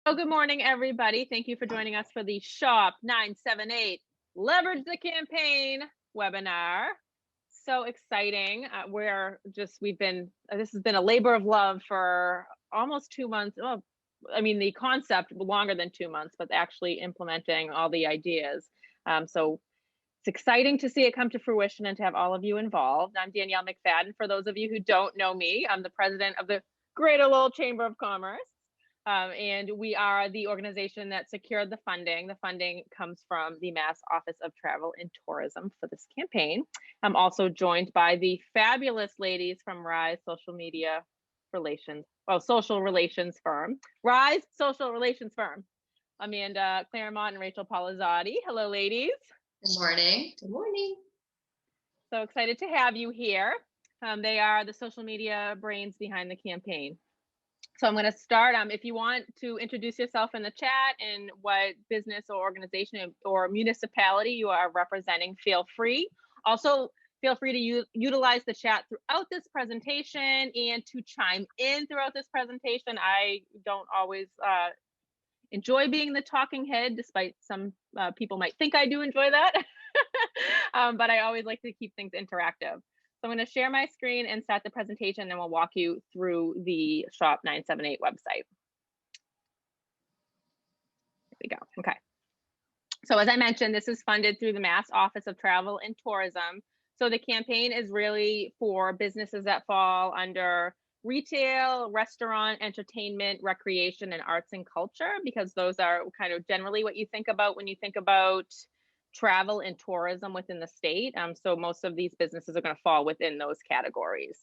Oh, good morning, everybody. Thank you for joining us for the Shop 978 Leverage the Campaign webinar. So exciting. This has been a labor of love for almost 2 months. Oh, I mean, the concept longer than 2 months, but actually implementing all the ideas. So it's exciting to see it come to fruition and to have all of you involved. I'm Danielle McFadden. For those of you who don't know me, I'm the president of the Greater Lowell Chamber of Commerce. And we are the organization that secured the funding. The funding comes from the Mass Office of Travel and Tourism for this campaign. I'm also joined by the fabulous ladies from Rise Social Relations Firm. Rise Social Relations Firm. Amanda Clermont and Rachel Polizzotti. Hello, ladies. Good morning. Good morning. So excited to have you here. They are the social media brains behind the campaign. So I'm going to start. If you want to introduce yourself in the chat and what business or organization or municipality you are representing, feel free. Also, feel free to utilize the chat throughout this presentation and to chime in throughout this presentation. I don't always enjoy being the talking head, despite some people might think I do enjoy that. But I always like to keep things interactive. So I'm going to share my screen and start the presentation, and we'll walk you through the Shop 978 website. There we go. Okay. So as I mentioned, this is funded through the Mass Office of Travel and Tourism. So the campaign is really for businesses that fall under retail, restaurant, entertainment, recreation, and arts and culture, because those are kind of generally what you think about when you think about travel and tourism within the state. So most of these businesses are going to fall within those categories.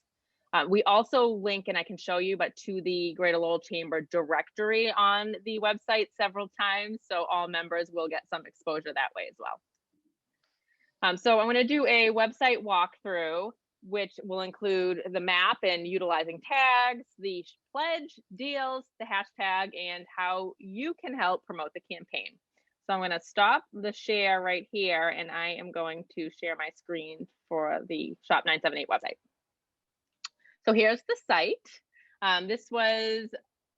We also link, and I can show you, but to the Greater Lowell Chamber directory on the website several times, so all members will get some exposure that way as well. So I'm going to do a website walkthrough, which will include the map and utilizing tags, the pledge, deals, the hashtag, and how you can help promote the campaign. So I'm going to stop the share right here, and I am going to share my screen for the Shop 978 website. So here's the site. This was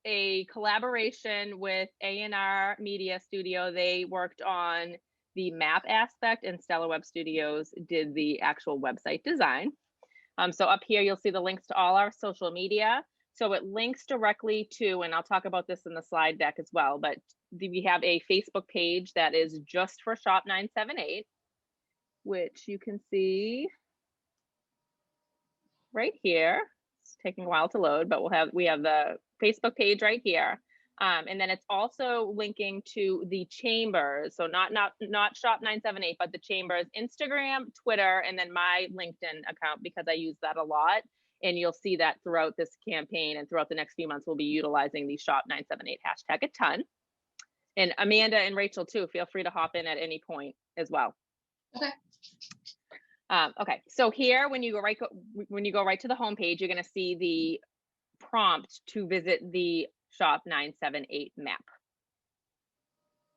a collaboration with A&R Media Studio. They worked on the map aspect, and Stellar Web Studios did the actual website design. So up here, you'll see the links to all our social media. So it links directly to, and I'll talk about this in the slide deck as well, but we have a Facebook page that is just for Shop 978, which you can see right here. It's taking a while to load, but we have the Facebook page right here. And then it's also linking to the chambers. So not Shop 978, but the chambers Instagram, Twitter, and then my LinkedIn account, because I use that a lot. And you'll see that throughout this campaign and throughout the next few months, we'll be utilizing the Shop 978 hashtag a ton. And Amanda and Rachel too, feel free to hop in at any point as well. Okay. Okay, so here, when you go right to the homepage, you're going to see the prompt to visit the Shop 978 map.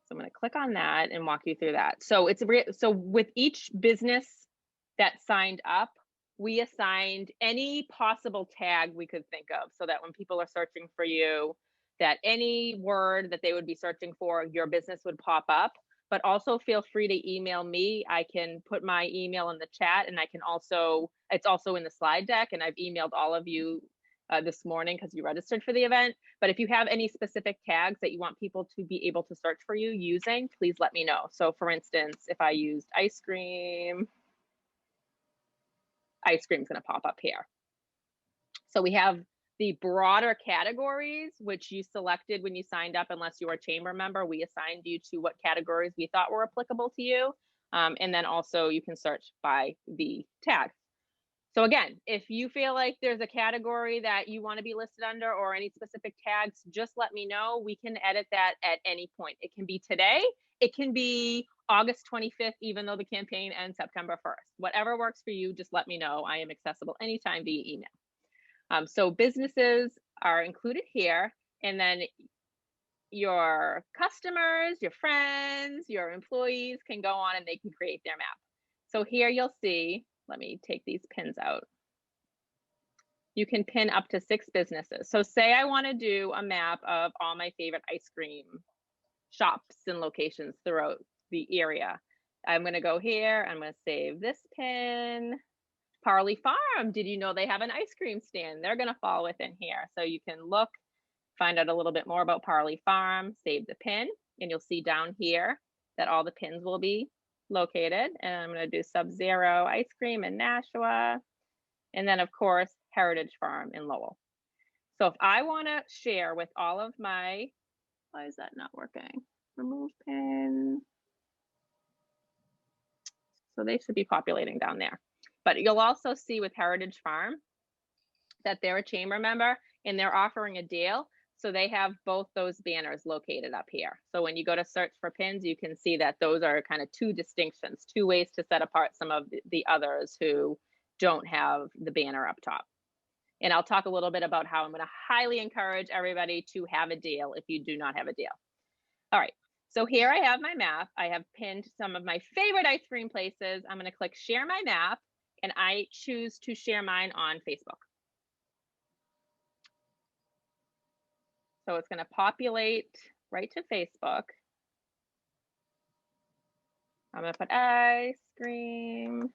So I'm going to click on that and walk you through that. So so with each business that signed up, we assigned any possible tag we could think of, so that when people are searching for you, that any word that they would be searching for, your business would pop up. But also feel free to email me. I can put my email in the chat, and it's also in the slide deck, and I've emailed all of you this morning because you registered for the event. But if you have any specific tags that you want people to be able to search for you using, please let me know. So for instance, if I used ice cream is going to pop up here. So we have the broader categories, which you selected when you signed up. Unless you were a chamber member, we assigned you to what categories we thought were applicable to you. And then also you can search by the tag. So again, if you feel like there's a category that you want to be listed under or any specific tags, just let me know. We can edit that at any point. It can be today. It can be August 25th, even though the campaign ends September 1st. Whatever works for you, just let me know. I am accessible anytime via email. So businesses are included here, and then your customers, your friends, your employees can go on and they can create their map. So here you'll see, let me take these pins out. you can pin up to 6 businesses. So say I want to do a map of all my favorite ice cream shops and locations throughout the area. I'm going to go here. I'm going to save this pin. Parley Farm. Did you know they have an ice cream stand? They're going to fall within here. So you can look, find out a little bit more about Parley Farm, save the pin, and you'll see down here that all the pins will be located. And I'm going to do Sub-Zero Ice Cream in Nashua. And then, of course, Heritage Farm in Lowell. So if I want to share with all of my, why is that not working? Remove pin. So they should be populating down there. But you'll also see with Heritage Farm that they're a chamber member and they're offering a deal. So they have both those banners located up here. So when you go to search for pins, you can see that those are kind of 2 distinctions, 2 ways to set apart some of the others who don't have the banner up top. And I'll talk a little bit about how I'm going to highly encourage everybody to have a deal if you do not have a deal. All right. So here I have my map. I have pinned some of my favorite ice cream places. I'm going to click share my map, and I choose to share mine on Facebook. So it's going to populate right to Facebook. I'm going to put ice cream.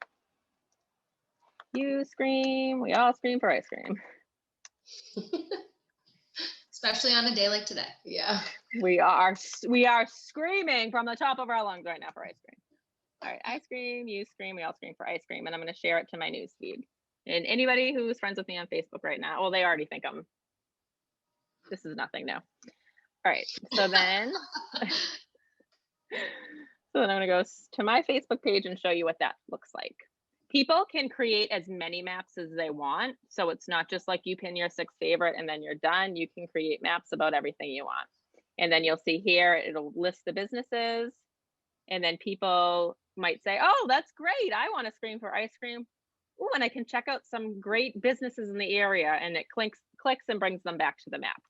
You scream. We all scream for ice cream. Especially on a day like today. Yeah. We are screaming from the top of our lungs right now for ice cream. All right, ice cream, you scream, we all scream for ice cream, and I'm going to share it to my news feed. And anybody who's friends with me on Facebook right now, well, they already think this is nothing new. All right, so then, I'm going to go to my Facebook page and show you what that looks like. People can create as many maps as they want. So it's not just like you pin your 6 favorite and then you're done. You can create maps about everything you want. And then you'll see here, it'll list the businesses. And then people might say, oh, that's great. I want to scream for ice cream. Oh, and I can check out some great businesses in the area, and it clicks and brings them back to the map.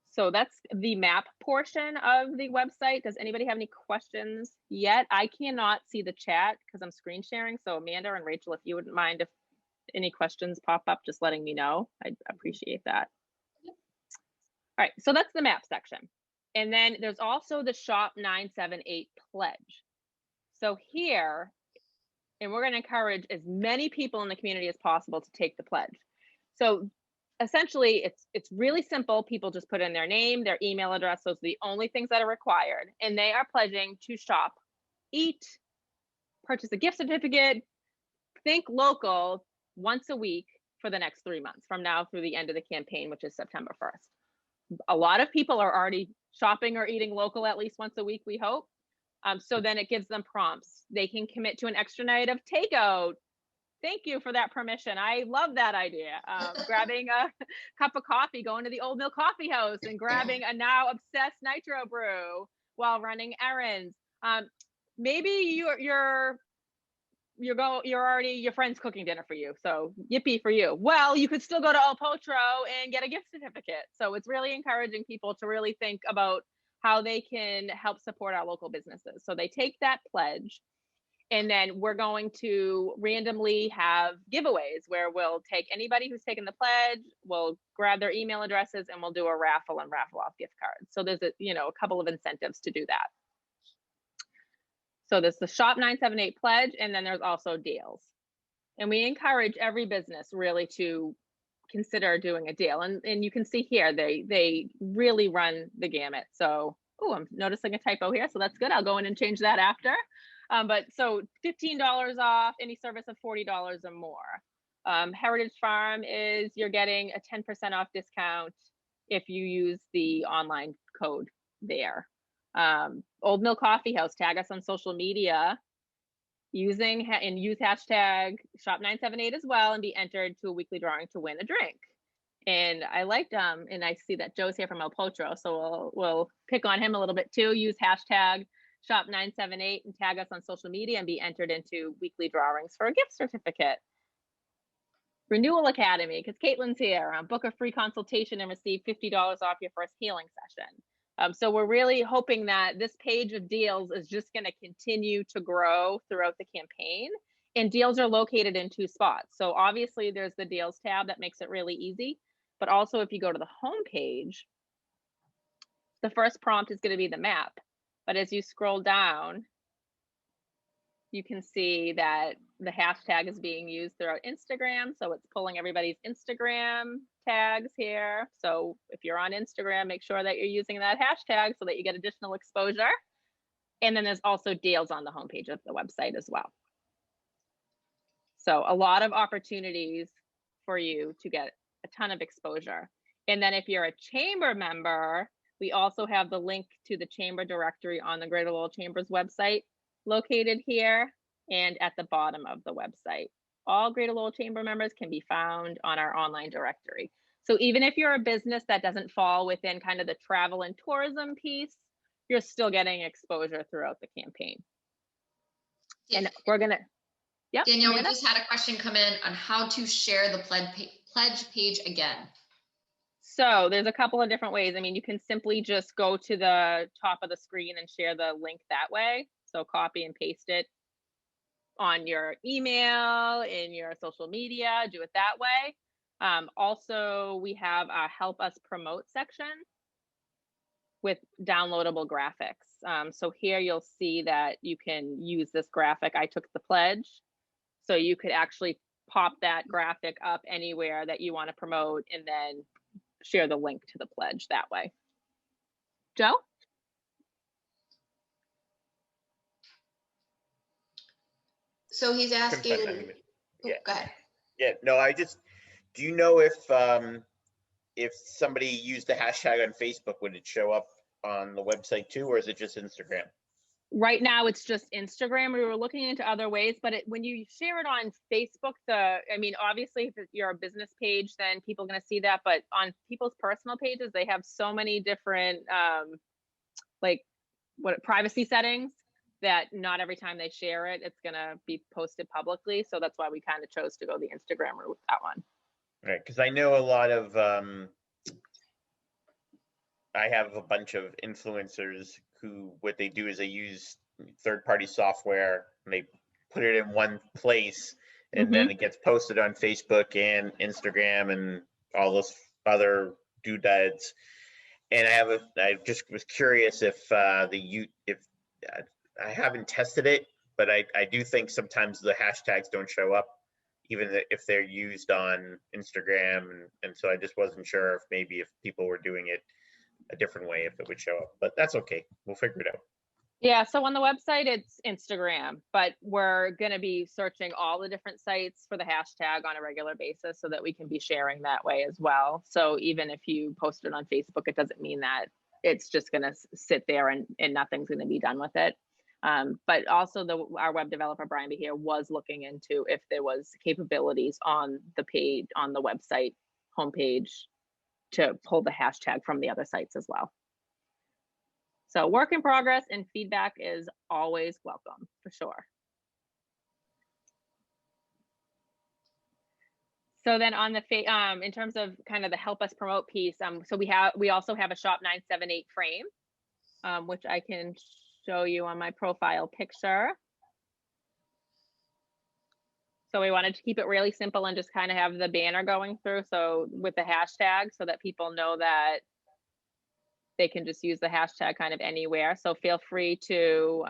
So that's the map portion of the website. Does anybody have any questions yet? I cannot see the chat because I'm screen sharing. So Amanda and Rachel, if you wouldn't mind, if any questions pop up, just letting me know. I'd appreciate that. All right, so that's the map section. And then there's also the Shop978 pledge. So here, and we're going to encourage as many people in the community as possible to take the pledge. So essentially, it's really simple. People just put in their name, their email address. Those are the only things that are required. And they are pledging to shop, eat, purchase a gift certificate, think local once a week for the next 3 months from now through the end of the campaign, which is September 1st. A lot of people are already shopping or eating local at least once a week, we hope. So then it gives them prompts. They can commit to an extra night of takeout. Thank you for that permission. I love that idea. Grabbing a cup of coffee, going to the Old Mill Coffee House and grabbing a now obsessed nitro brew while running errands. Maybe you're already, your friend's cooking dinner for you. So yippee for you. Well, you could still go to El Potro and get a gift certificate. So it's really encouraging people to really think about how they can help support our local businesses. So they take that pledge, and then we're going to randomly have giveaways where we'll take anybody who's taken the pledge, we'll grab their email addresses, and we'll do a raffle and raffle off gift cards. So there's a couple of incentives to do that. So there's the Shop978 pledge, and then there's also deals. And we encourage every business really to consider doing a deal. And you can see here, they really run the gamut. So, oh, I'm noticing a typo here. So that's good. I'll go in and change that after. But so $15 off any service of $40 or more. Heritage Farm is you're getting a 10% off discount if you use the online code there. Old Mill Coffee House, tag us on social media use hashtag Shop978 as well and be entered to a weekly drawing to win a drink. And I liked and I see that Joe's here from El Potro, so we'll pick on him a little bit too. Use hashtag Shop978 and tag us on social media and be entered into weekly drawings for a gift certificate. Renewal Academy, because Caitlin's here. Book a free consultation and receive $50 off your first healing session. So we're really hoping that this page of deals is just going to continue to grow throughout the campaign. And deals are located in 2 spots. So obviously there's the deals tab that makes it really easy. But also if you go to the home page, the first prompt is going to be the map. But as you scroll down, you can see that the hashtag is being used throughout Instagram. So it's pulling everybody's Instagram tags here. So if you're on Instagram, make sure that you're using that hashtag so that you get additional exposure. And then there's also deals on the homepage of the website as well. So a lot of opportunities for you to get a ton of exposure. And then if you're a chamber member, we also have the link to the chamber directory on the Greater Lowell Chamber's website located here and at the bottom of the website. All Greater Lowell Chamber members can be found on our online directory. So even if you're a business that doesn't fall within kind of the travel and tourism piece, you're still getting exposure throughout the campaign. And we're gonna, yep. Danielle, Amanda? we just had a question come in on how to share the pledge page again. So there's a couple of different ways. I mean, you can simply just go to the top of the screen and share the link that way. So copy and paste it on your email, in your social media, do it that way. Also, we have a help us promote section with downloadable graphics. So here you'll see that you can use this graphic. I took the pledge. So you could actually pop that graphic up anywhere that you want to promote and then share the link to the pledge that way. Joe? So he's asking, Yeah. Go ahead. Yeah, no, do you know if somebody used the hashtag on Facebook, would it show up on the website too, or is it just Instagram? Right now it's just Instagram. We were looking into other ways, but when you share it on Facebook, I mean, obviously if you're a business page, then people are going to see that, but on people's personal pages, they have so many different privacy settings that not every time they share it, it's going to be posted publicly. So that's why we kind of chose to go the Instagram route with that one. Right, because I know a lot of, I have a bunch of influencers who, what they do is they use third-party software and they put it in one place, and then it gets posted on Facebook and Instagram and all those other doodads. And I just was curious if I haven't tested it, but I do think sometimes the hashtags don't show up, even if they're used on Instagram. And so I just wasn't sure if people were doing it a different way, if it would show up, but that's okay. We'll figure it out. Yeah, so on the website, it's Instagram, but we're going to be searching all the different sites for the hashtag on a regular basis so that we can be sharing that way as well. So even if you post it on Facebook, it doesn't mean that it's just going to sit there and nothing's going to be done with it. But also our web developer, Brian Behir, was looking into if there was capabilities on the page, on the website homepage, to pull the hashtag from the other sites as well. So work in progress, and feedback is always welcome, for sure. So then on the in terms of kind of the help us promote piece, so we also have a Shop978 frame, which I can show you on my profile picture. So we wanted to keep it really simple and just kind of have the banner going through, so with the hashtag, so that people know that they can just use the hashtag kind of anywhere. So feel free to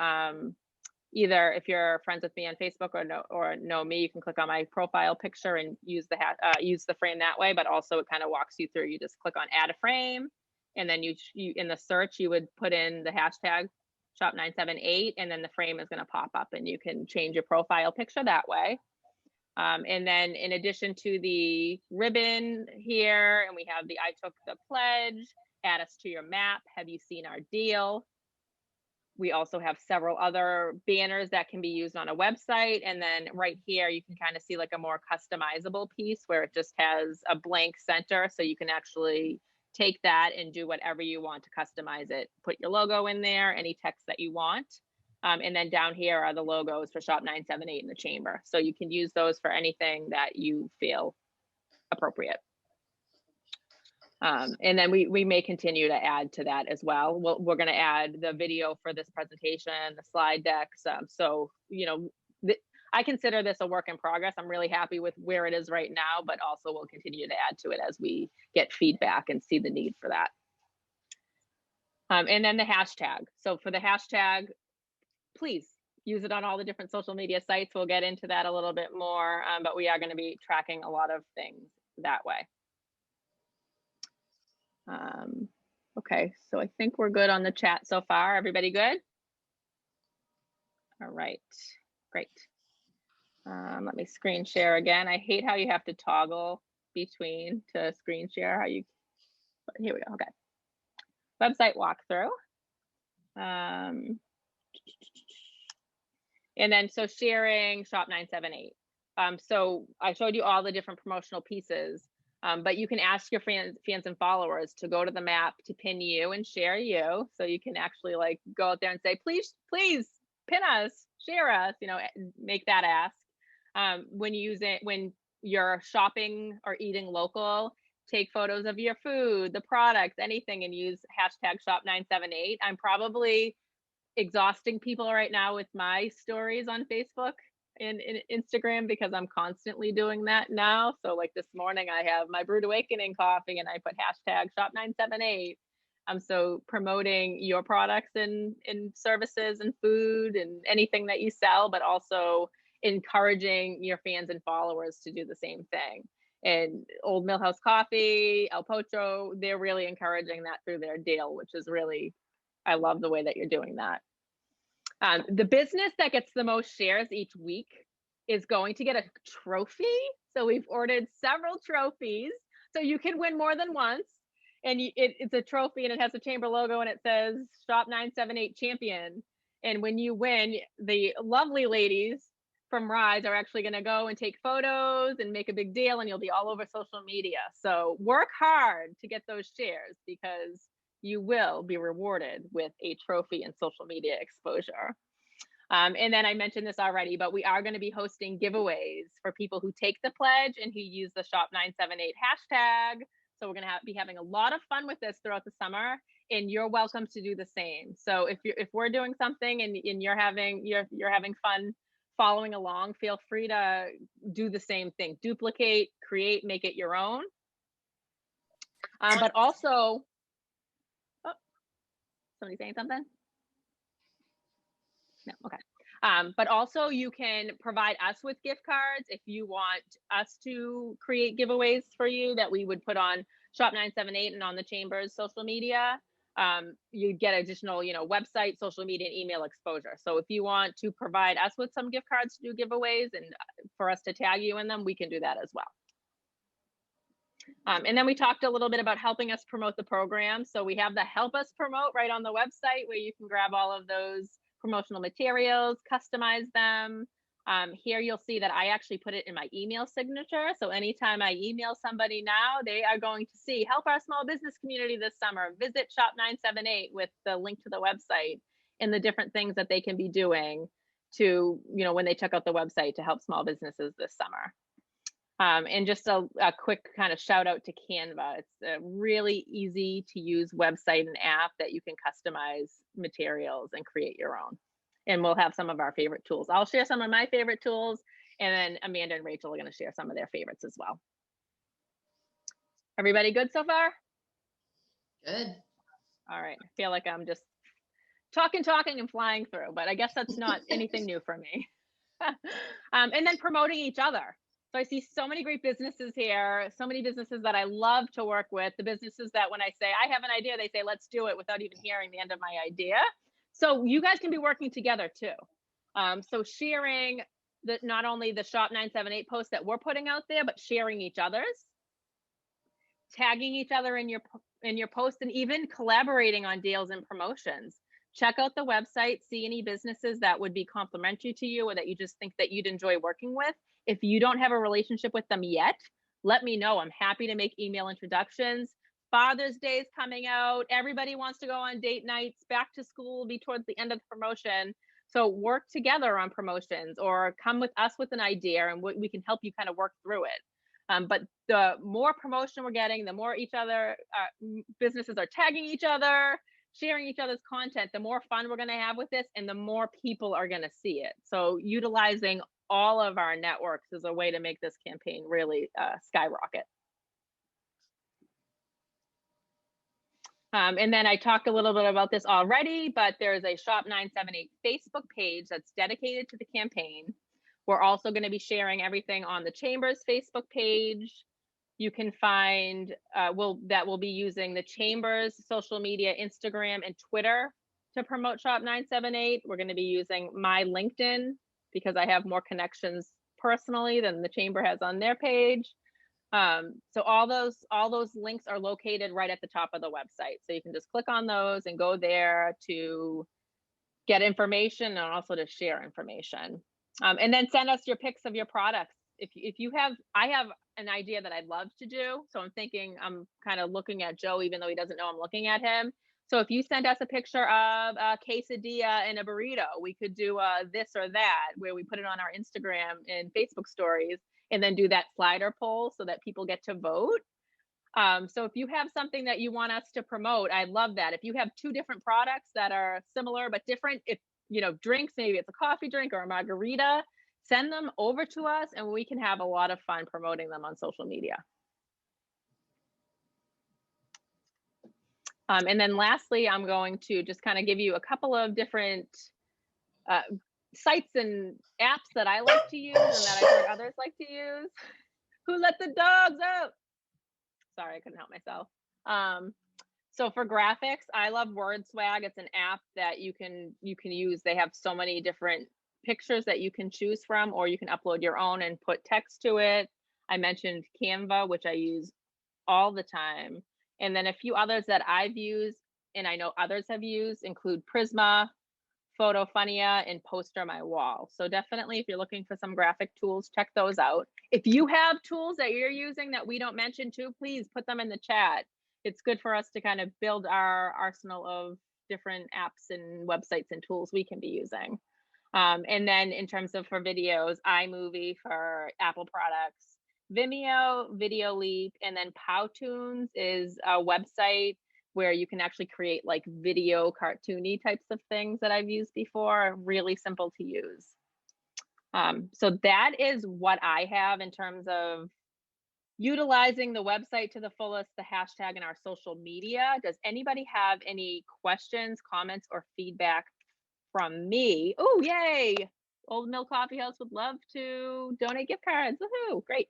either, if you're friends with me on Facebook or know me, you can click on my profile picture and use the frame that way. But also it kind of walks you through. You just click on add a frame, and then you in the search you would put in the hashtag Shop978, and then the frame is going to pop up, and you can change your profile picture that way. And then in addition to the ribbon here, and we have the I took the pledge, add us to your map, have you seen our deal? We also have several other banners that can be used on a website. And then right here, you can kind of see like a more customizable piece where it just has a blank center. So you can actually take that and do whatever you want to customize it. Put your logo in there, any text that you want. And then down here are the logos for Shop978 in the chamber. So you can use those for anything that you feel appropriate. And then we may continue to add to that as well. We're going to add the video for this presentation, the slide decks. So, you know, I consider this a work in progress. I'm really happy with where it is right now, but also we'll continue to add to it as we get feedback and see the need for that. And then the hashtag. So for the hashtag, please use it on all the different social media sites. We'll get into that a little bit more, but we are going to be tracking a lot of things that way. Okay, so I think we're good on the chat so far. Everybody good? All right, great. Let me screen share again. I hate how you have to toggle between to screen share. But here we go. Okay. Website walkthrough. And then so sharing Shop978. So I showed you all the different promotional pieces, but you can ask your fans and followers to go to the map to pin you and share you. So you can actually like go out there and say, please pin us, share us, you know, make that ask. When you're shopping or eating local, take photos of your food, the products, anything, and use hashtag Shop978. I'm probably exhausting people right now with my stories on Facebook and Instagram because I'm constantly doing that now. So like this morning I have my Brewed Awakening coffee and I put hashtag Shop978. So promoting your products and services and food and anything that you sell, but also encouraging your fans and followers to do the same thing. And Old Millhouse Coffee, El Pocho, they're really encouraging that through their deal, which is really, I love the way that you're doing that. The business that gets the most shares each week is going to get a trophy. So we've ordered several trophies. So you can win more than once. And it's a trophy and it has a chamber logo and it says Shop978 Champion. And when you win, the lovely ladies from Rise are actually going to go and take photos and make a big deal, and you'll be all over social media. So work hard to get those shares because you will be rewarded with a trophy and social media exposure. And then I mentioned this already, but we are going to be hosting giveaways for people who take the pledge and who use the Shop978 hashtag. So we're going to be having a lot of fun with this throughout the summer, and you're welcome to do the same. So if we're doing something and you're having fun following along, feel free to do the same thing. Duplicate, create, make it your own. But also, somebody saying something? No, okay. But also you can provide us with gift cards if you want us to create giveaways for you that we would put on Shop978 and on the Chamber's social media. You get additional, website, social media, and email exposure. So if you want to provide us with some gift cards to do giveaways and for us to tag you in them, we can do that as well. And then we talked a little bit about helping us promote the program. So we have the Help Us Promote right on the website where you can grab all of those promotional materials, customize them. Here you'll see that I actually put it in my email signature. So anytime I email somebody now, they are going to see help our small business community this summer, visit Shop978 with the link to the website and the different things that they can be doing to, when they check out the website to help small businesses this summer. And just a quick kind of shout out to Canva. It's a really easy to use website and app that you can customize materials and create your own. And we'll have some of our favorite tools. I'll share some of my favorite tools, and then Amanda and Rachel are going to share some of their favorites as well. Everybody good so far? Good. All right. I feel like I'm just talking and flying through, but I guess that's not anything new for me. And then promoting each other. So I see so many great businesses here, so many businesses that I love to work with, the businesses that when I say, I have an idea, they say, let's do it without even hearing the end of my idea. So you guys can be working together too. So sharing not only the Shop978 posts that we're putting out there, but sharing each other's, tagging each other in your posts, and even collaborating on deals and promotions. Check out the website, see any businesses that would be complimentary to you or that you just think that you'd enjoy working with. If you don't have a relationship with them yet, let me know. I'm happy to make email introductions. Father's Day is coming out. Everybody wants to go on date nights. Back to school will be towards the end of the promotion. So work together on promotions or come with us with an idea and we can help you kind of work through it. But the more promotion we're getting, the more businesses are tagging each other, sharing each other's content, the more fun we're going to have with this and the more people are going to see it. So utilizing all of our networks is a way to make this campaign really skyrocket. And then I talked a little bit about this already, but there's a Shop978 Facebook page that's dedicated to the campaign. We're also going to be sharing everything on the Chamber's Facebook page. You can find, that will be using the Chamber's social media, Instagram and Twitter to promote Shop978. We're going to be using my LinkedIn because I have more connections personally than the Chamber has on their page. So all those links are located right at the top of the website. So you can just click on those and go there to get information and also to share information. And then send us your pics of your products. If you have, I have an idea that I'd love to do. So I'm thinking, I'm kind of looking at Joe, even though he doesn't know I'm looking at him. So if you send us a picture of a quesadilla and a burrito, we could do this or that, where we put it on our Instagram and Facebook stories, and then do that slider poll so that people get to vote. So if you have something that you want us to promote, I love that. If you have two different products that are similar but different, if drinks, maybe it's a coffee drink or a margarita, send them over to us and we can have a lot of fun promoting them on social media. And then lastly, I'm going to just kind of give you a couple of different sites and apps that I like to use and that I've heard others like to use. Who let the dogs out? Sorry, I couldn't help myself. So for graphics, I love WordSwag. It's an app that you can use. They have so many different pictures that you can choose from, or you can upload your own and put text to it. I mentioned Canva, which I use all the time. And then a few others that I've used and I know others have used include Prisma, Photofunia, and Poster My Wall. So definitely, if you're looking for some graphic tools, check those out. If you have tools that you're using that we don't mention too, please put them in the chat. It's good for us to kind of build our arsenal of different apps and websites and tools we can be using. And then in terms of for videos, iMovie for Apple products, Vimeo, Video Leap, and then Powtoons is a website where you can actually create like video cartoony types of things that I've used before. Really simple to use. So that is what I have in terms of utilizing the website to the fullest, the hashtag, and our social media. Does anybody have any questions, comments, or feedback from me? Oh, yay! Old Mill Coffee House would love to donate gift cards. Woohoo! Great.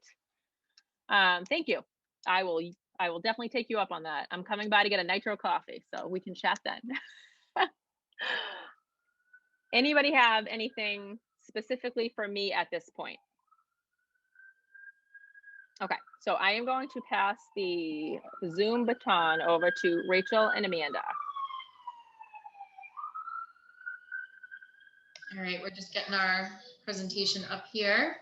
Thank you. I will definitely take you up on that. I'm coming by to get a nitro coffee, so we can chat then. Anybody have anything specifically for me at this point? Okay, so I am going to pass the Zoom baton over to Rachel and Amanda. All right, we're just getting our presentation up here.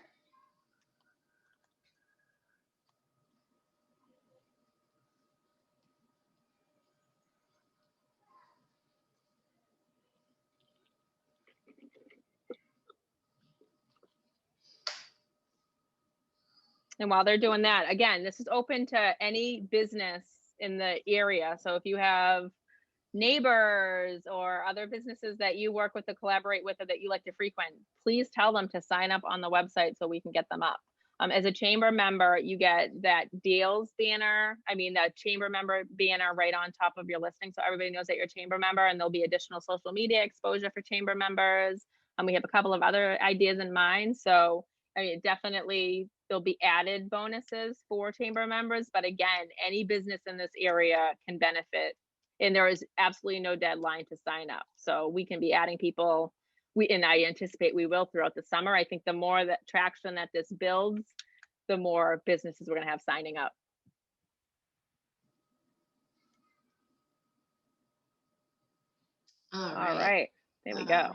And while they're doing that, again, this is open to any business in the area. So if you have neighbors or other businesses that you work with, to collaborate with, or that you like to frequent, please tell them to sign up on the website so we can get them up. As a chamber member, you get that deals banner, that chamber member banner right on top of your listing, so everybody knows that you're a chamber member, and there'll be additional social media exposure for chamber members. We have a couple of other ideas in mind, so definitely there'll be added bonuses for chamber members, but again, any business in this area can benefit, and there is absolutely no deadline to sign up. So we can be adding people, and I anticipate we will throughout the summer. I think the more that traction that this builds, the more businesses we're going to have signing up. All right. There we go.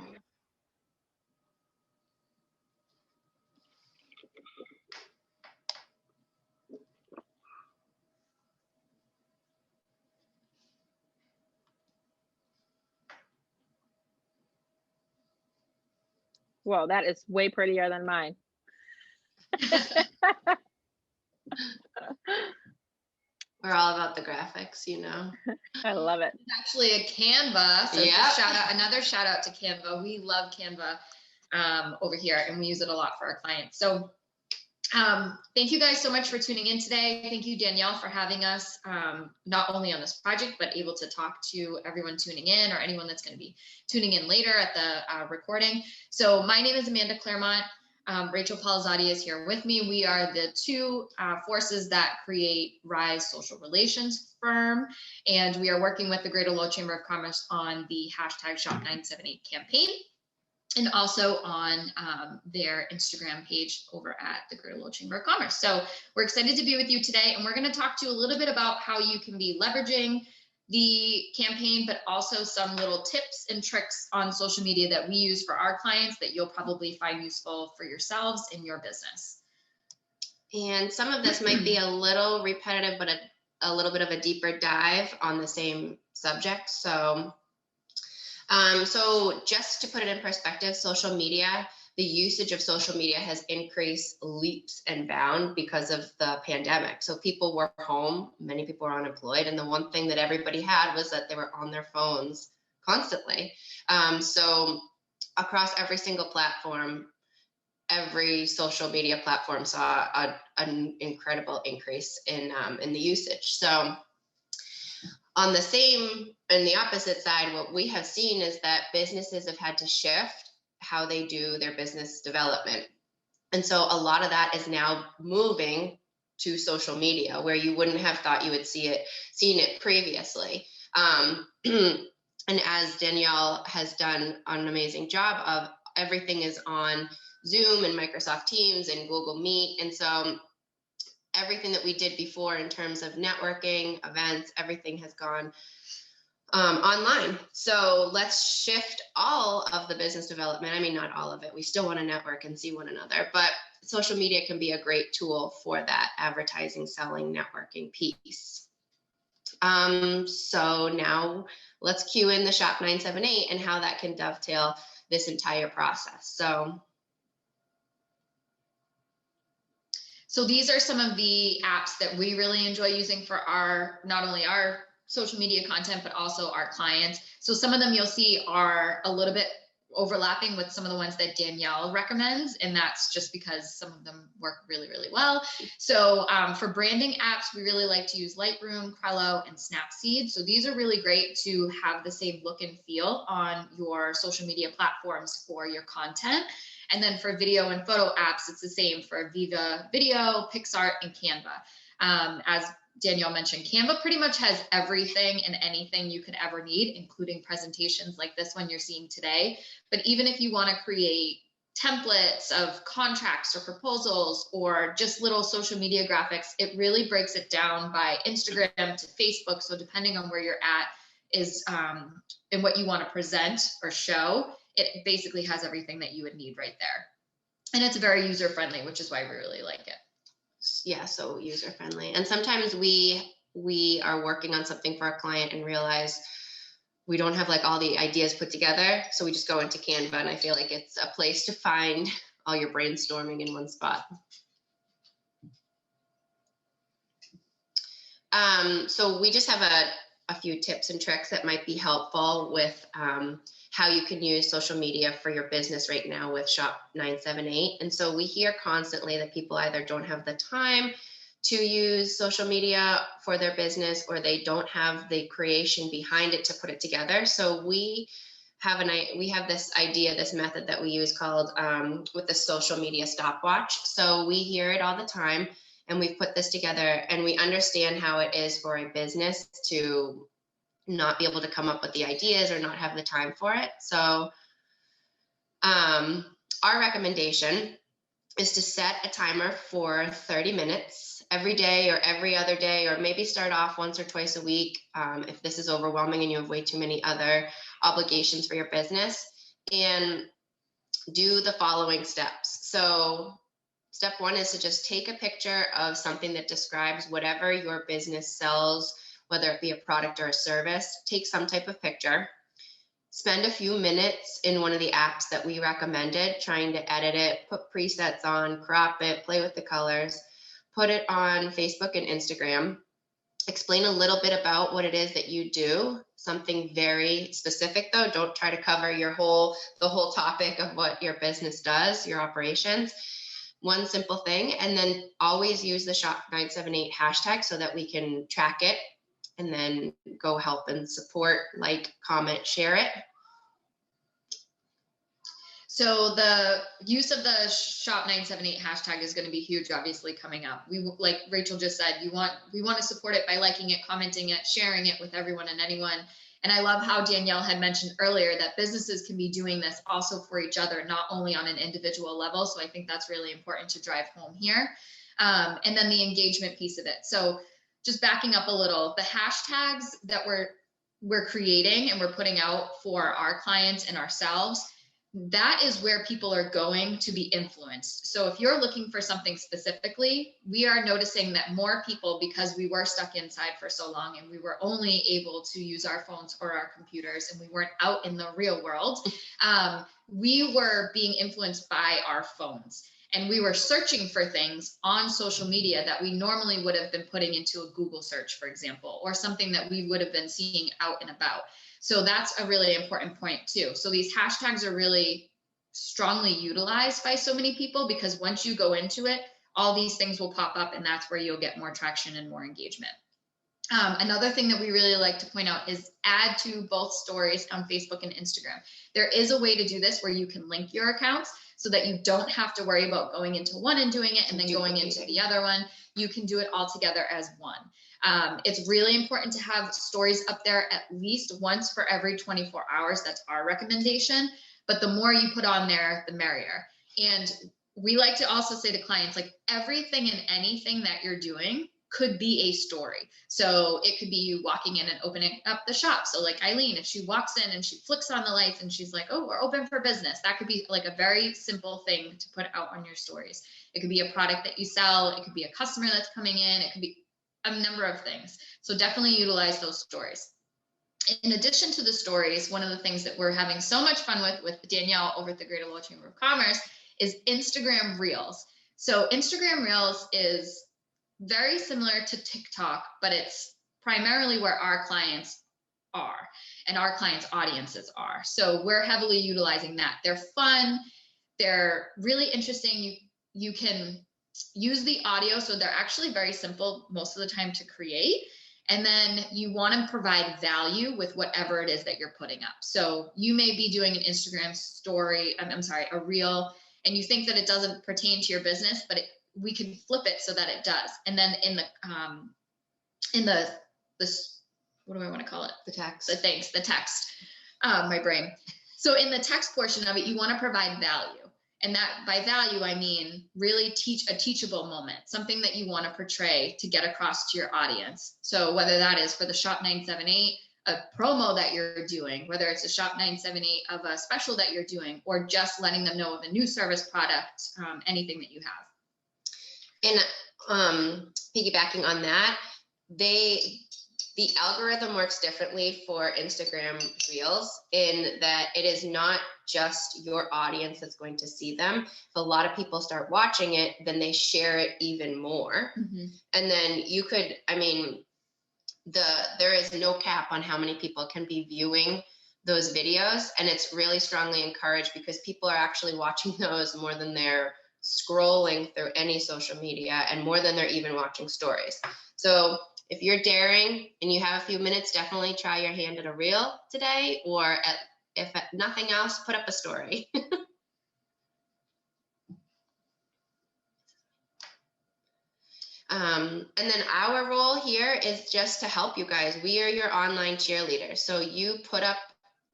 Whoa, that is way prettier than mine. We're all about the graphics, I love it. It's actually a Canva. So Yeah. another shout out to Canva. We love Canva. over here, and we use it a lot for our clients. So thank you guys so much for tuning in today. Thank you, Danielle, for having us, not only on this project, but able to talk to everyone tuning in, or anyone that's going to be tuning in later at the recording. So my name is Amanda Clermont. Rachel Polizzotti is here with me. We are the two forces that create Rise Social Relations firm, and we are working with the Greater Lowell Chamber of Commerce on the hashtag Shop978 campaign, and also on their Instagram page over at the Greater Lowell Chamber of Commerce. So we're excited to be with you today, and we're going to talk to you a little bit about how you can be leveraging the campaign, but also some little tips and tricks on social media that we use for our clients that you'll probably find useful for yourselves in your business. And some of this might be a little repetitive, but a little bit of a deeper dive on the same subject. So just to put it in perspective, social media, the usage of social media has increased leaps and bounds because of the pandemic. So people were home, many people were unemployed, and the one thing that everybody had was that they were on their phones constantly. So across every single platform, every social media platform saw an incredible increase in the usage. So on the opposite side, what we have seen is that businesses have had to shift how they do their business development. And so a lot of that is now moving to social media, where you wouldn't have thought you would seen it previously. And as Danielle has done an amazing job of, everything is on Zoom and Microsoft Teams and Google Meet. And so everything that we did before in terms of networking, events, everything has gone online. So let's shift all of the business development. I mean, not all of it. We still want to network and see one another, but social media can be a great tool for that advertising, selling, networking piece. So now let's cue in the Shop978 and how that can dovetail this entire process. So these are some of the apps that we really enjoy using for not only our social media content, but also our clients. So some of them you'll see are a little bit overlapping with some of the ones that Danielle recommends, and that's just because some of them work really, really well. So for branding apps, we really like to use Lightroom, Trello, and Snapseed. So these are really great to have the same look and feel on your social media platforms for your content. And then for video and photo apps, it's the same for Viva Video, PixArt, and Canva. As Danielle mentioned, Canva pretty much has everything and anything you could ever need, including presentations like this one you're seeing today. But even if you want to create templates of contracts or proposals or just little social media graphics, it really breaks it down by Instagram to Facebook. So depending on where you're at is and what you want to present or show, it basically has everything that you would need right there. And it's very user-friendly, which is why we really like it. Yeah, so user-friendly. And sometimes we are working on something for a client and realize we don't have like all the ideas put together. So we just go into Canva, and I feel like it's a place to find all your brainstorming in one spot. So we just have a few tips and tricks that might be helpful with how you can use social media for your business right now with Shop978. And so we hear constantly that people either don't have the time to use social media for their business, or they don't have the creation behind it to put it together. So we have this method that we use called with the social media stopwatch. So we hear it all the time, and we've put this together, and we understand how it is for a business to not be able to come up with the ideas or not have the time for it. So our recommendation is to set a timer for 30 minutes every day or every other day, or maybe start off once or twice a week if this is overwhelming and you have way too many other obligations for your business, and do the following steps. So step one is to just take a picture of something that describes whatever your business sells, whether it be a product or a service. Take some type of picture. Spend a few minutes in one of the apps that we recommended, trying to edit it, put presets on, crop it, play with the colors, put it on Facebook and Instagram. Explain a little bit about what it is that you do, something very specific though. Don't try to cover the whole topic of what your business does, your operations. One simple thing, and then always use the Shop978 hashtag so that we can track it and then go help and support, like, comment, share it. So the use of the Shop978 hashtag is going to be huge, obviously, coming up. Like Rachel just said, we want to support it by liking it, commenting it, sharing it with everyone and anyone. And I love how Danielle had mentioned earlier that businesses can be doing this also for each other, not only on an individual level. So I think that's really important to drive home here. And then the engagement piece of it. So just backing up a little, the hashtags that we're creating and we're putting out for our clients and ourselves, that is where people are going to be influenced. So if you're looking for something specifically, we are noticing that more people, because we were stuck inside for so long and we were only able to use our phones or our computers and we weren't out in the real world, we were being influenced by our phones. And we were searching for things on social media that we normally would have been putting into a Google search, for example, or something that we would have been seeing out and about. So that's a really important point too. So these hashtags are really strongly utilized by so many people, because once you go into it, all these things will pop up and that's where you'll get more traction and more engagement. Another thing that we really like to point out is add to both stories on Facebook and Instagram. There is a way to do this where you can link your accounts so that you don't have to worry about going into one and doing it and then going into the other one. You can do it all together as one. It's really important to have stories up there at least once for every 24 hours. That's our recommendation. But the more you put on there, the merrier. And we like to also say to clients, like, everything and anything that you're doing could be a story. So it could be you walking in and opening up the shop. So like Eileen, if she walks in and she flicks on the lights and she's like, oh, we're open for business. That could be like a very simple thing to put out on your stories. It could be a product that you sell. It could be a customer that's coming in. It could be a number of things. So definitely utilize those stories. In addition to the stories, one of the things that we're having so much fun with Danielle over at the Greater Lowell Chamber of Commerce is Instagram Reels. So Instagram Reels is very similar to TikTok, but it's primarily where our clients are and our clients' audiences are. So we're heavily utilizing that. They're fun. They're really interesting. You can use the audio. So they're actually very simple most of the time to create. And then you want to provide value with whatever it is that you're putting up. So you may be doing an Instagram story, a reel, and you think that it doesn't pertain to your business, but we can flip it so that it does. And then in the what do I want to call it? The text. The text, my brain. So in the text portion of it, you want to provide value. And that by value, I mean really teach a teachable moment, something that you want to portray to get across to your audience. So whether that is for the Shop978, a promo that you're doing, whether it's a Shop978 of a special that you're doing, or just letting them know of a new service product, anything that you have. And piggybacking on that, the algorithm works differently for Instagram Reels in that it is not just your audience that's going to see them. If a lot of people start watching it, then they share it even more. Mm-hmm. And then you could, there is no cap on how many people can be viewing those videos. And it's really strongly encouraged because people are actually watching those more than they're scrolling through any social media and more than they're even watching stories. So if you're daring and you have a few minutes, definitely try your hand at a reel today, or if nothing else, put up a story. And then our role here is just to help you guys. We are your online cheerleaders. So you put up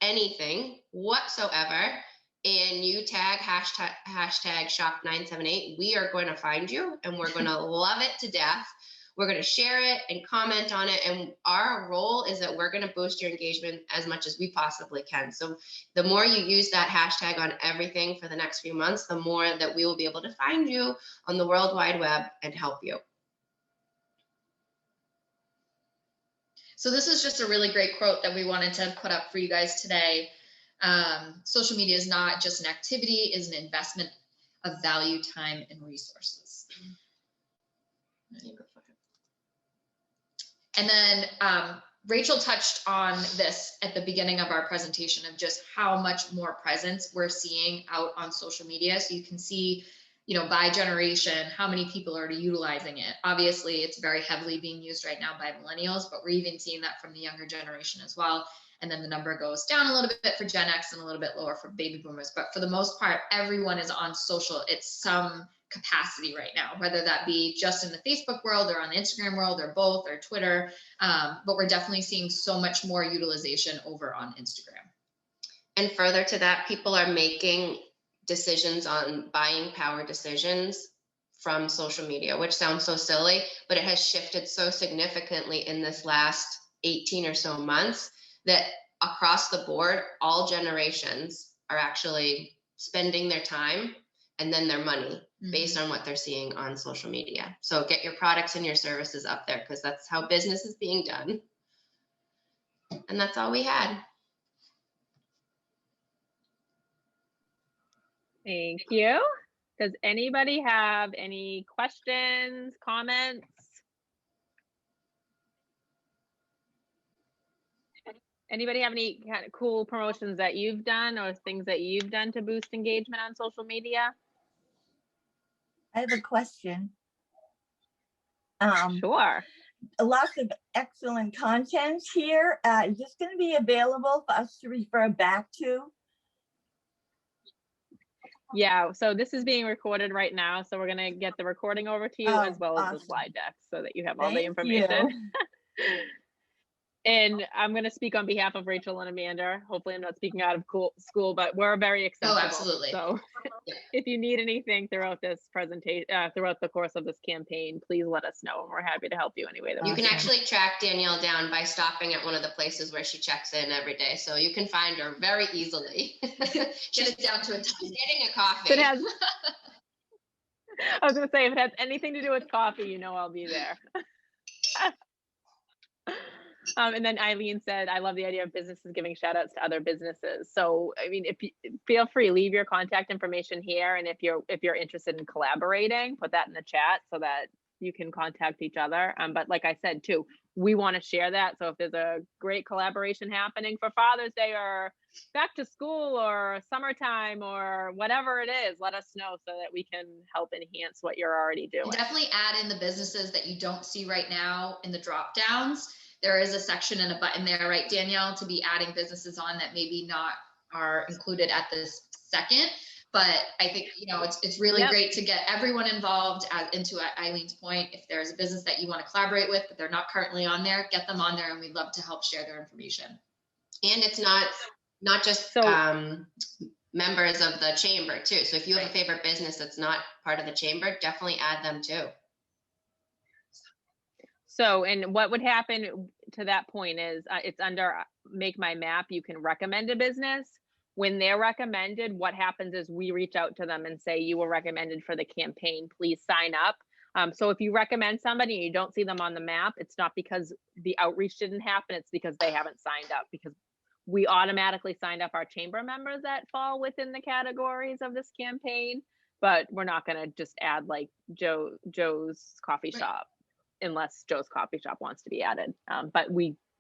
anything whatsoever and you tag hashtag Shop978, we are going to find you and we're going to love it to death. We're going to share it and comment on it. And our role is that we're going to boost your engagement as much as we possibly can. So the more you use that hashtag on everything for the next few months, the more that we will be able to find you on the World Wide Web and help you. So this is just a really great quote that we wanted to put up for you guys today. Social media is not just an activity, it is an investment of value, time, and resources. And then Rachel touched on this at the beginning of our presentation of just how much more presence we're seeing out on social media. So you can see, you know, by generation, how many people are utilizing it. Obviously, it's very heavily being used right now by millennials, but we're even seeing that from the younger generation as well. And then the number goes down a little bit for Gen X and a little bit lower for baby boomers. But for the most part, everyone is on social at some capacity right now, whether that be just in the Facebook world or on the Instagram world or both or Twitter. But we're definitely seeing so much more utilization over on Instagram. And further to that, people are making decisions on buying power decisions from social media, which sounds so silly, but it has shifted so significantly in this last 18 or so months that across the board, all generations are actually spending their time and then their money based on what they're seeing on social media. So get your products and your services up there, because that's how business is being done. And that's all we had. Thank you. Does anybody have any questions, comments? Anybody have any kind of cool promotions that you've done or things that you've done to boost engagement on social media? I have a question. Sure. Lots of excellent content here. Is this going to be available for us to refer back to? Yeah, so this is being recorded right now, so we're going to get the recording over to you as well as the awesome. slide deck so that you have all the Thank information. you. And I'm going to speak on behalf of Rachel and Amanda. Hopefully I'm not speaking out of school, but we're very accessible. Oh, absolutely. So if you need anything throughout this presentation, throughout the course of this campaign, please let us know. And we're happy to help you any way that You we can actually track Danielle down by stopping at one of the places where she checks in every day. So you can find her very easily. Just down to a time. Getting a coffee. If it has, I was going to say, if it has anything to do with coffee, you know I'll be there. And then Eileen said, I love the idea of businesses giving shout outs to other businesses. So, I mean, if you feel free, leave your contact information here. And if you're interested in collaborating, put that in the chat so that you can contact each other. But like I said, too, we want to share that. So if there's a great collaboration happening for Father's Day or back to school or summertime or whatever it is, let us know so that we can help enhance what you're already doing. And definitely add in the businesses that you don't see right now in the drop downs. There is a section and a button there, right, Danielle, to be adding businesses on that maybe not are included at this second. But I think, you know, it's really great to get everyone involved into Eileen's point. If there's a business that you want to collaborate with, but they're not currently on there, get them on there, and we'd love to help share their information. And it's not just members of the chamber too. So if you have a favorite business that's not part of the chamber, definitely add them too. So, and what would happen to that point is it's under Make My Map. You can recommend a business. When they're recommended, what happens is we reach out to them and say, you were recommended for the campaign, please sign up. So if you recommend somebody and you don't see them on the map, it's not because the outreach didn't happen, it's because they haven't signed up, because we automatically signed up our chamber members that fall within the categories of this campaign, but we're not going to just add like Joe's coffee shop unless Joe's coffee shop wants to be added. But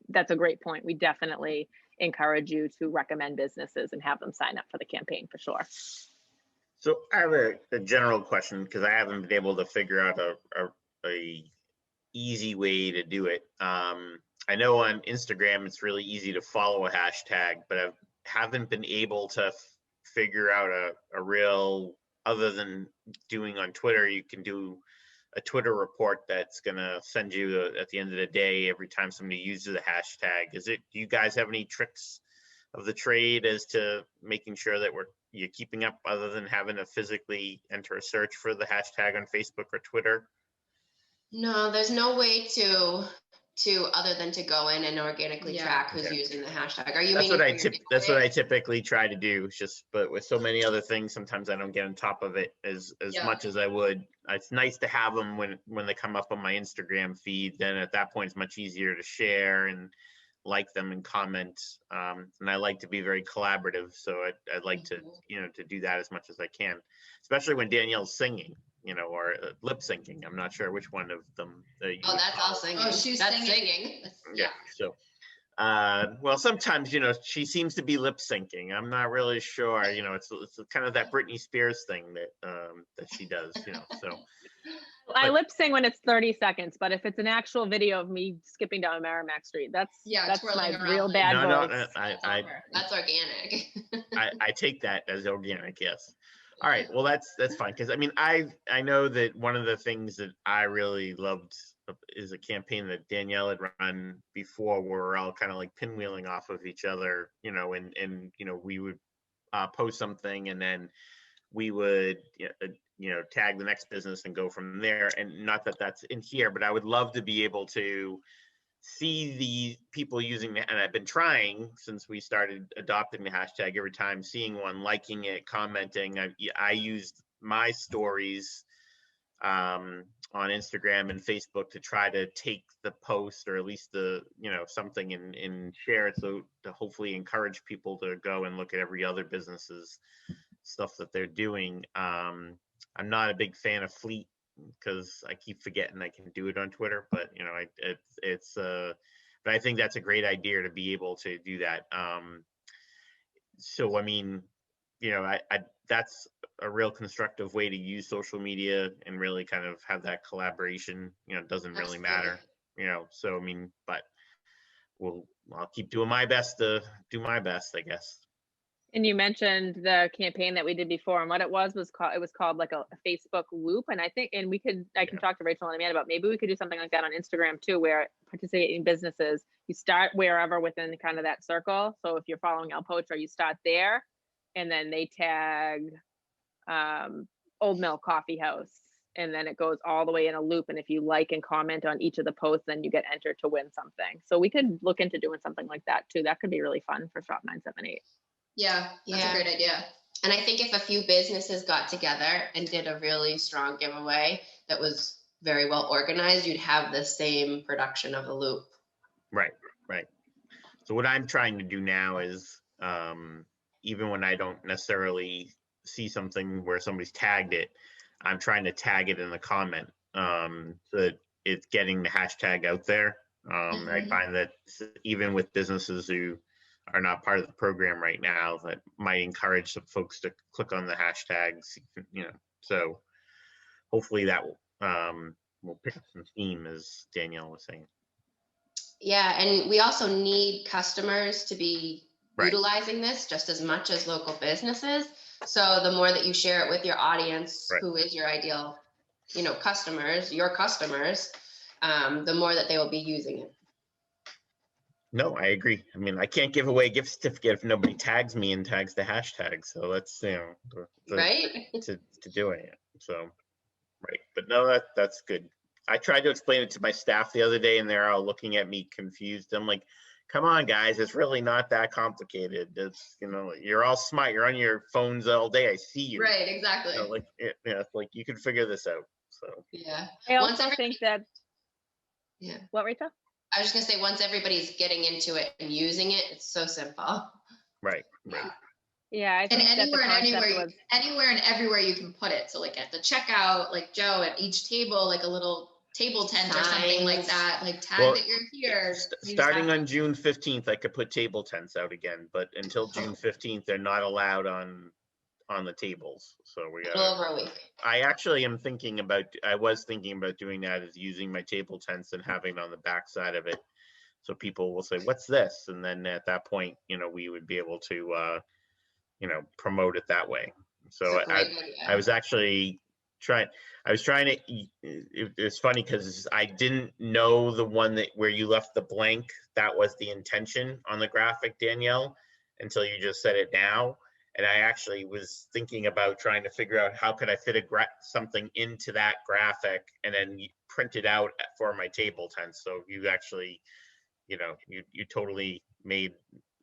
that's a great point. We definitely encourage you to recommend businesses and have them sign up for the campaign for sure. So I have a general question, because I haven't been able to figure out a easy way to do it. I know on Instagram it's really easy to follow a hashtag, but I haven't been able to figure out a real, other than doing on Twitter, you can do a Twitter report that's going to send you at the end of the day every time somebody uses a hashtag. Do you guys have any tricks of the trade as to making sure that you're keeping up, other than having to physically enter a search for the hashtag on Facebook or Twitter? No, there's no way to other than to go in and organically track who's using the hashtag. That's what I typically try to do. But with so many other things, sometimes I don't get on top of it as much as I would. It's nice to have them when they come up on my Instagram feed. Then at that point, it's much easier to share and like them and comment. And I like to be very collaborative, so I'd like to do that as much as I can, especially when Danielle's singing. you know, or lip syncing. I'm not sure which one of them. You Oh, would that's call all it. singing. Oh, she's That's singing. singing. Yeah. So, well, sometimes, you know, she seems to be lip syncing. I'm not really sure. You know, it's kind of that Britney Spears thing that she does. You know, so. I But- lip sing when it's 30 seconds, but if it's an actual video of me skipping down Merrimack Street, that's twirling my around real like- bad No, voice. That's organic. I take that as organic, yes. All right, well that's fine, because I mean I know that one of the things that I really loved is a campaign that Danielle had run before, where we're all kind of like pinwheeling off of each other, you know, and you know, we would post something and then we would you know, tag the next business and go from there. And not that that's in here, but I would love to be able to see the people using it, and I've been trying since we started adopting the hashtag every time, seeing one, liking it, commenting. I used my stories on Instagram and Facebook to try to take the post, or at least the, you know, something, and share it, so to hopefully encourage people to go and look at every other business's stuff that they're doing. I'm not a big fan of Fleet, because I keep forgetting I can do it on Twitter, but you know, but I think that's a great idea to be able to do that. So I mean, you know, I that's a real constructive way to use social media and really kind of have that collaboration. You know, it doesn't really matter, you know. So I mean, but I'll keep doing my best to do my best, I guess. And you mentioned the campaign that we did before, and what it was called like a Facebook loop. And I think, and I can talk to Rachel in a minute about, maybe we could do something like that on Instagram too, where participating businesses, you start wherever within kind of that circle. So if you're following El Pocho, you start there, and then they tag Old Mill Coffee House, and then it goes all the way in a loop. And if you like and comment on each of the posts, then you get entered to win something. So we could look into doing something like that too. That could be really fun for Shop978. Yeah, that's a great idea. And I think if a few businesses got together and did a really strong giveaway that was very well organized, you'd have the same production of a loop. Right. So what I'm trying to do now is, even when I don't necessarily see something where somebody's tagged it, I'm trying to tag it in the comment, so that it's getting the hashtag out there. I find that even with businesses who are not part of the program right now, that might encourage some folks to click on the hashtags, you know. So hopefully that will pick up some steam, as Danielle was saying. Yeah, and we also need customers to be utilizing this just as much as local businesses. So the more that you share it with your audience, who is your ideal, you know, customers, your customers, the more that they will be using it. No, I agree. I mean, I can't give away a gift certificate if nobody tags me and tags the hashtag. So that's, you know, right to doing it. So, right. But no, that's good. I tried to explain it to my staff the other day, and they're all looking at me confused. I'm like, come on, guys, it's really not that complicated. It's, you know, you're all smart. You're on your phones all day. I see you. Right, exactly. You know, like, it's like you can figure this out. So yeah. I also think that. Yeah. What, Rachel? I was just gonna say, once everybody's getting into it and using it, it's so simple. Right. Yeah, I think And anywhere and everywhere you can put it. So like at the checkout, like Joe, at each table, like a little table tent or something like that. Like tag that you're here. Starting on June 15th, I could put table tents out again, but until June 15th, they're not allowed on the tables. So we got over a week. I was thinking about doing that, is using my table tents and having it on the back side of it. So people will say, what's this? And then at that point, you know, we would be able to, you know, promote it that way. So I was actually trying to, it's funny because I didn't know the one where you left the blank, that was the intention on the graphic, Danielle, until you just said it now. And I actually was thinking about trying to figure out how could I fit something into that graphic and then print it out for my table tent. So you actually, you know, you totally made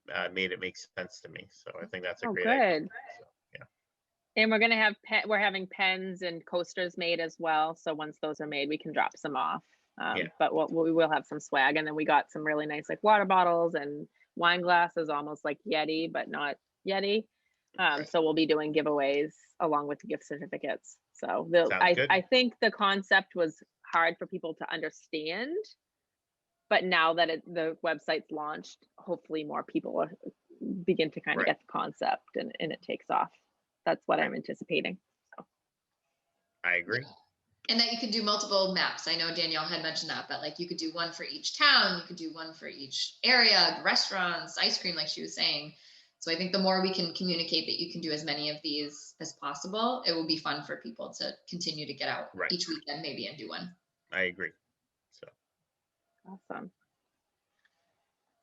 it make sense to me. So I think that's a great idea. So, yeah. And we're gonna have we're having pens and coasters made as well. So once those are made, we can drop some off. But we will have some swag, and then we got some really nice like water bottles and wine glasses, almost like Yeti, but not Yeti. So we'll be doing giveaways along with the gift certificates. So Sounds good. I think the concept was hard for people to understand, but now that the website's launched, hopefully more people begin to kind of Right. get the concept and it takes off. That's what I'm anticipating. So. I agree. And that you could do multiple maps. I know Danielle had mentioned that, but like you could do one for each town, you could do one for each area, restaurants, ice cream, like she was saying. So I think the more we can communicate that you can do as many of these as possible, it will be fun for people to continue to get out Right. each weekend maybe and do one. I agree. So Awesome.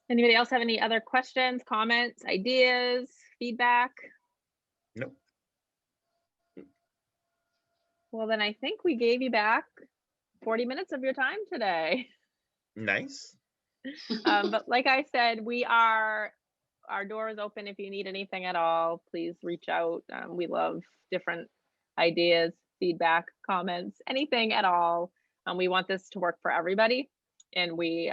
Anybody else have any other questions, comments, ideas, feedback? nope. Well, then I think we gave you back 40 minutes of your time today. Nice. But like I said, our door is open. If you need anything at all, please reach out. We love different ideas, feedback, comments, anything at all. We want this to work for everybody, and we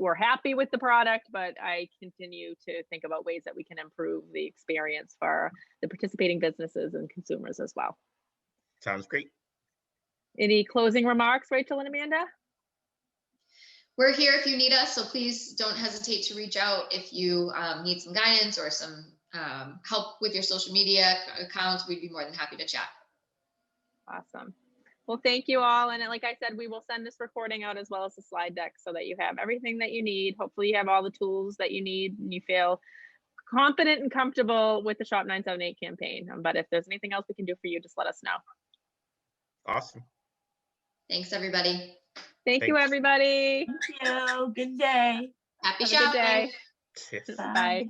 we're happy with the product, but I continue to think about ways that we can improve the experience for the participating businesses and consumers as well. Sounds great. Any closing remarks, Rachel and Amanda? We're here if you need us, so please don't hesitate to reach out if you need some guidance or some help with your social media accounts. We'd be more than happy to chat. Awesome. Well, thank you all. And like I said, we will send this recording out as well as the slide deck so that you have everything that you need. Hopefully you have all the tools that you need and you feel confident and comfortable with the Shop978 campaign. But if there's anything else we can do for you, just let us know. Awesome. Thanks, everybody. Thank you, everybody. Thank you. Good day. Happy Have a good shopping. day. Yes. Bye.